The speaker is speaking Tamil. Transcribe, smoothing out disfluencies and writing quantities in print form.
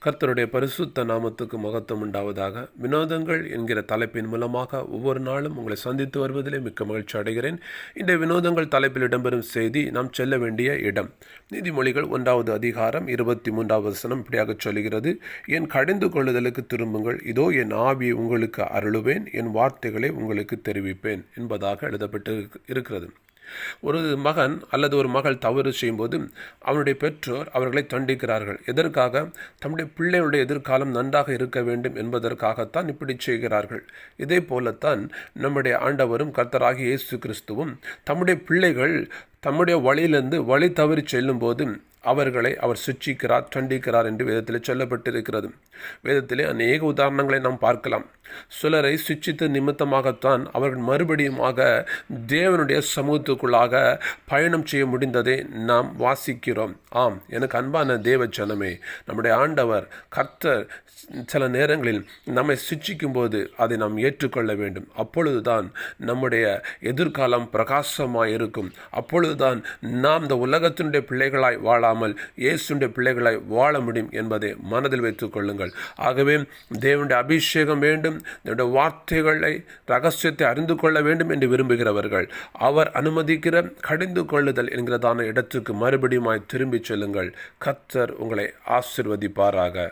கர்த்தருடைய பரிசுத்த நாமத்துக்கு மகத்துவம் உண்டாவதாக. வினோதங்கள் என்கிற தலைப்பின் மூலமாக ஒவ்வொரு நாளும் உங்களை சந்தித்து வருவதிலே மிக்க மகிழ்ச்சி அடைகிறேன். இந்த வினோதங்கள் தலைப்பில் இடம்பெறும் செய்தி நாம் செல்ல வேண்டிய இடம். நீதிமொழிகள் 1வது அதிகாரம் 23வது வசனம் இப்படியாக சொல்கிறது: என் கடிந்து கொள்ளுதலுக்கு திரும்புங்கள், இதோ என் ஆவியை உங்களுக்கு அருளுவேன், என் வார்த்தைகளை உங்களுக்கு தெரிவிப்பேன் என்பதாக எழுதப்பட்டு இருக்கிறது. ஒரு மகன் அல்லது ஒரு மகள் தவறு செய்யும்போது அவனுடைய பெற்றோர் அவர்களை தண்டிக்கிறார்கள். எதற்காக? தம்முடைய பிள்ளைகளுடைய எதிர்காலம் நன்றாக இருக்க வேண்டும் என்பதற்காகத்தான் இப்படி செய்கிறார்கள். இதே போலத்தான் நம்முடைய ஆண்டவரும் கர்த்தராகிய இயேசு கிறிஸ்துவும் தம்முடைய பிள்ளைகள் தம்முடைய வழியிலிருந்து வழி தவறி செல்லும் போது அவர்களை அவர் சிட்சிக்கிறார், தண்டிக்கிறார் என்று வேதத்தில் சொல்லப்பட்டிருக்கிறது. வேதத்திலே அநேக உதாரணங்களை நாம் பார்க்கலாம். சிலரை சிட்சித்த நிமித்தமாகத்தான் அவர்கள் மறுபடியுமாக தேவனுடைய சமூகத்துக்குள்ளாக பயணம் செய்ய முடிந்ததை நாம் வாசிக்கிறோம். ஆம், எனக்கு அன்பான தேவ ஜனமே, நம்முடைய ஆண்டவர் கர்த்தர் சில நேரங்களில் நம்மை சிட்சிக்கும் போது அதை நாம் ஏற்றுக்கொள்ள வேண்டும். அப்பொழுதுதான் நம்முடைய எதிர்காலம் பிரகாசமாய் இருக்கும். அப்பொழுதுதான் நாம் இந்த உலகத்தினுடைய பிள்ளைகளாய் வாழாமல் இயேசுடைய பிள்ளைகளாய் வாழ முடியும் என்பதை மனதில் வைத்துக் கொள்ளுங்கள். ஆகவே தேவனுடைய அபிஷேகம் வேண்டும், தேவனுடைய வார்த்தைகளை ரகசியத்தை அறிந்து கொள்ள வேண்டும் என்று விரும்புகிறவர்கள் அவர் அனுமதிக்கிற கடிந்து கொள்ளுதல் என்கிறதான இடத்துக்கு மறுபடியும் திரும்பி செல்லுங்கள். கர்த்தர் உங்களை ஆசீர்வதிப்பாராக.